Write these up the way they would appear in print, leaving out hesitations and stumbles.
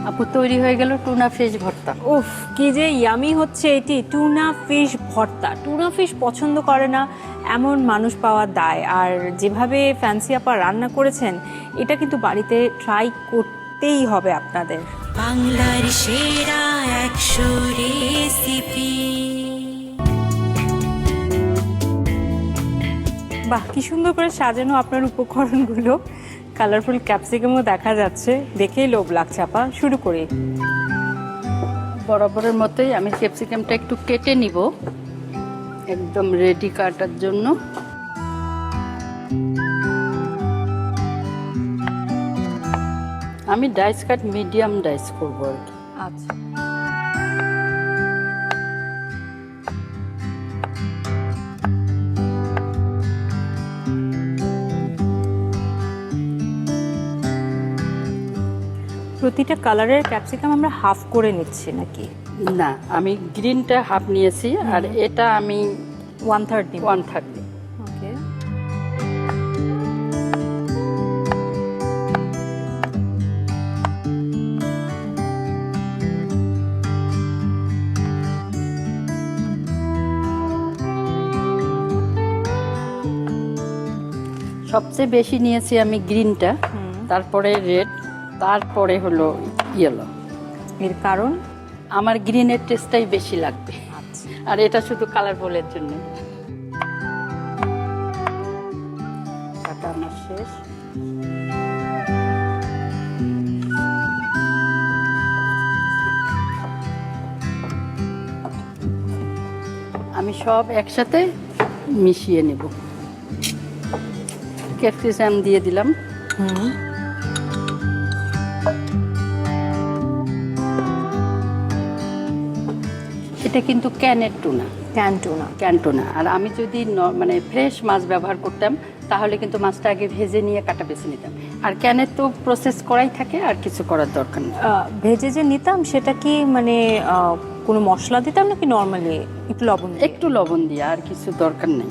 আপু তৈরি হয়ে গেল টুনা ফিশ ভর্তা। উফ, কি যে ইয়ামি হচ্ছে এটি, টুনা ফিশ ভর্তা। টুনা ফিশ পছন্দ করে না এমন মানুষ পাওয়া দায়। আর যেভাবে ফ্যান্সি আপা রান্না করেছেন, এটা কিন্তু বাড়িতে ট্রাই করতেই হবে আপনাদের। বাংলার সেরা 100 রেসিপি। বাহ, কি সুন্দর করে সাজানো আপনার উপকরণগুলো। কালারফুল ক্যাপসিকামও দেখা যাচ্ছে, দেখেই লোভ লাগছে আপা। শুরু করি। বরাবরের মতোই আমি ক্যাপসিকামটা একটু কেটে নিব, একদম রেডি কাটার জন্য। আমি ডাইস কাট মিডিয়াম ডাইস করবো আর কি। আচ্ছা, প্রতিটা কালারের ক্যাপসিকাম আমরা হাফ করে নিচ্ছি নাকি? না, আমি গ্রিনটা হাফ নিয়েছি আর এটা আমি 1/3 নিব। 1/3 নিই। ওকে, সবচেয়ে বেশি নিয়েছি আমি গ্রিনটা, তারপরে রেড, তারপরে হলো ইয়েলো। এর কারণ? আমার গ্রিনের টেস্টটাই বেশি লাগবে, আর এটা শুধু কালারফুলের জন্য। কাটা আমার শেষ। আমি সব একসাথে মিশিয়ে নেব। ক্যাপসিকাম দিয়ে দিলাম। এটা কিন্তু ক্যানের টুনা, ক্যান্টুনা। আর আমি যদি মানে ফ্রেশ মাছ ব্যবহার করতাম তাহলে কিন্তু মাছটা আগে ভেজে নিয়ে কাটা বেছে নিতাম। আর ক্যানের তো প্রসেস করাই থাকে, আর কিছু করার দরকার নেই। ভেজে যে নিতাম সেটা কি মানে কোনো মশলা দিতাম নাকি নর্মালি একটু লবণ? একটু লবণ দিয়ে, আর কিছু দরকার নেই।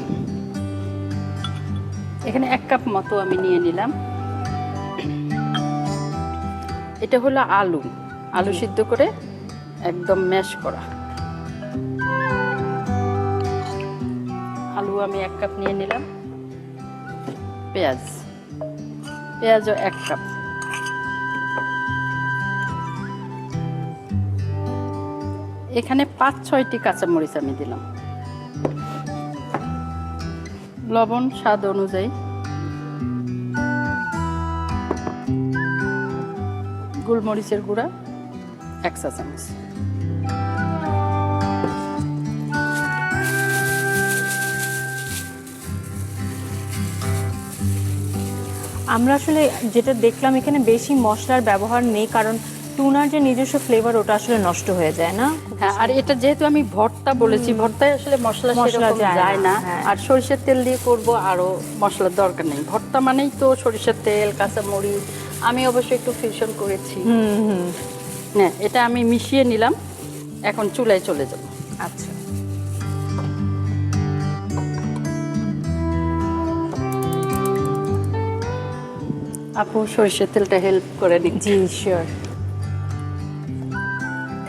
এখানে 1 কাপ মতো আমি নিয়ে নিলাম। এটা হলো আলু সিদ্ধ করে একদম ম্যাশ করা আলু। আমি 1 কাপ নিয়ে নিলাম। পেঁয়াজও 1 কাপ। এখানে 5-6টি কাঁচামরিচ আমি দিলাম। লবণ স্বাদ অনুযায়ী। গোলমরিচের গুঁড়া 1 চা চামচ। আমরা আসলে যেটা দেখলাম এখানে বেশি মশলার ব্যবহার নেই, কারণ টুনার যে নিজস্ব ফ্লেভার ওটা আসলে নষ্ট হয়ে যায় না। হ্যাঁ, আর এটা যেহেতু আমি ভর্তা বলেছি, ভর্তায় আসলে মশলা সেরকম যায় না। আর সরিষার তেল দিয়ে করব, আরো মশলার দরকার নেই। ভর্তা মানেই তো সরিষার তেল, কাঁচামরিচ। আমি অবশ্যই একটু ফিউশন করেছি। হ্যাঁ, এটা আমি মিশিয়ে নিলাম। এখন চুলায় চলে যাব। আচ্ছা, আপু সরিষার তেলটা হেল্প করে দিন। জি শিওর,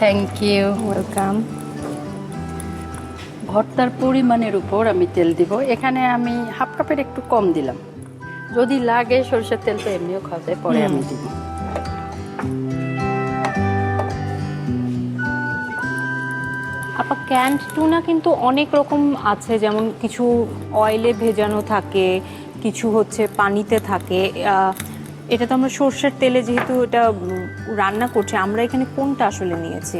থ্যাংক ইউ, ওয়েলকাম। ভর্তার পরিমাণের উপর আমি তেল দিব। এখানে আমি 1/2 কাপের একটু কম দিলাম। যদি লাগে সরিষার তেল তো এমনিও খাওয়া যায়, পরে আমি দিব। আপা, ক্যান্ড টুনা কিন্তু অনেক রকম আছে, যেমন কিছু অয়েলে ভেজানো থাকে, কিছু হচ্ছে পানিতে থাকে। এটা তো আমরা সর্ষের তেলে যেহেতু এটা রান্না করছি, আমরা এখানে কোনটা আসলে নিয়েছি?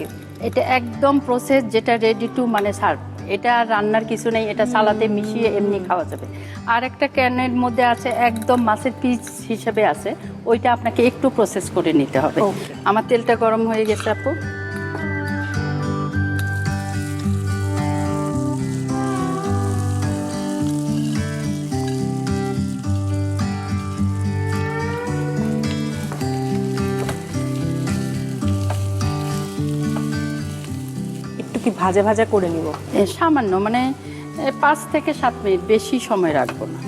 এটা একদম প্রসেস, যেটা রেডি টু মানে সার্ভ। এটা রান্নার কিছু নেই, এটা সালাতে মিশিয়ে এমনি খাওয়া যাবে। আর একটা ক্যানের মধ্যে আছে একদম মাছের পিস হিসেবে আছে, ওইটা আপনাকে একটু প্রসেস করে নিতে হবে। আমার তেলটা গরম হয়ে গেছে আপু। কি ভাজা ভাজা করে নিব? সামান্য, মানে 5 থেকে 7 মিনিট, বেশি সময় রাখবো না।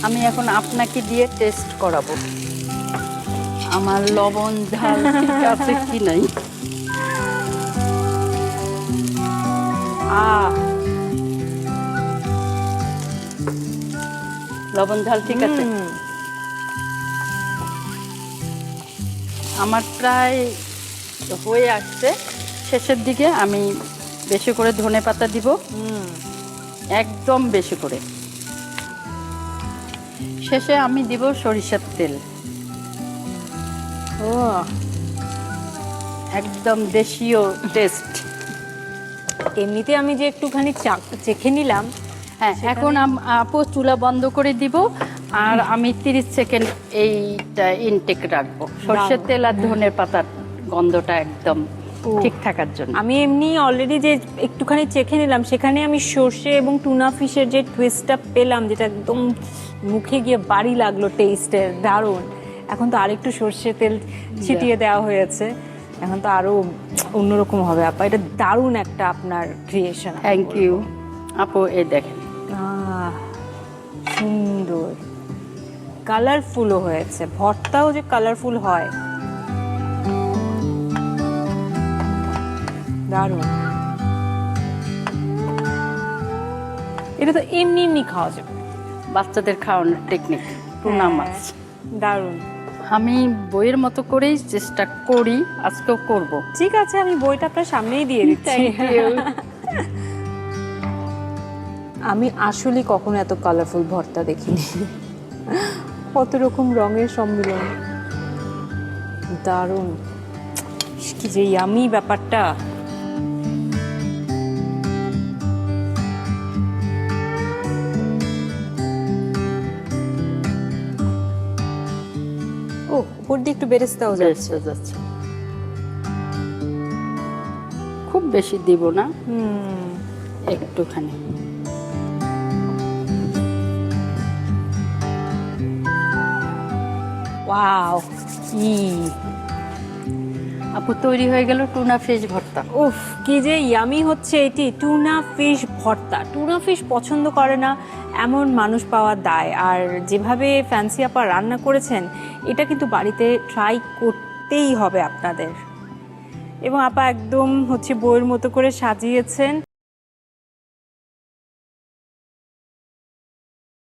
আমি এখন আপনাকে দিয়ে টেস্ট করাবো আমার লবণ ঝাল ঠিক আছে কি নাই। লবণ ঝাল ঠিক আছে। আমার প্রায় হয়ে আসছে, শেষের দিকে আমি বেশি করে ধনেপাতা দিব, একদম বেশি করে। শেষে আমি দিব সরিষার তেল, ও একদম দেশীয় টেস্ট। এমনিতে আমি যে একটুখানি চেখে নিলাম। হ্যাঁ, এখন আপু চুলা বন্ধ করে দিব আর আমি 30 সেকেন্ড এইটা ইনটেক রাখবো, সরষের তেল আর ধনের পাতার গন্ধটা একদম ঠিক থাকার জন্য। আমি এমনি অলরেডি যে একটুখানি চেখে নিলাম, সেখানে আমি সর্ষে এবং টুনা ফিশের যে টুইস্টটা পেলাম, যেটা একদম মুখে গিয়ে বাড়ি লাগলো, টেস্টের দারুণ। এখন তো আরেকটু সর্ষে তেল ছিটিয়ে দেওয়া হয়েছে, এখন তো আরো অন্যরকম হবে আপা। এটা দারুণ একটা আপনার ক্রিয়েশন। থ্যাংক ইউ আপু। এই দেখেন সুন্দর কালারফুলও হয়েছে, ভর্তাও যে কালারফুল হয়, দারুণ। এটা তো এমনি এমনি খাওয়া যাবে, বাচ্চাদের খাওয়ানোর টেকনিক টুনা মাছ। দারুণ। আমি বইয়ের মতো করেই চেষ্টা করি, আজকেও করব। ঠিক আছে, আমি বইটা আপনার সামনেই দিয়ে দিচ্ছি। আমি আসলে কখনো এত কালারফুল ভর্তা দেখিনি, কত রকম রঙের সম্মিলন, দারুণ। কি যে ইয়ামি ব্যাপারটা। ও, উপর দিয়ে একটু বেরেস্তাও যাচ্ছে। যাচ্ছে, খুব বেশি দিব না, একটুখানি। ওয়াও, কি আপু তৈরি হয়ে গেল টুনা ফিশ ভর্তা। উফ, কি যে ইয়ামি হচ্ছে এটি, টুনা ফিশ ভর্তা। টুনা ফিশ পছন্দ করে না এমন মানুষ পাওয়া দায়। আর যেভাবে ফ্যান্সি আপা রান্না করেছেন, এটা কিন্তু বাড়িতে ট্রাই করতেই হবে আপনাদের। এবং আপা একদম হচ্ছে বইয়ের মতো করে সাজিয়েছেন।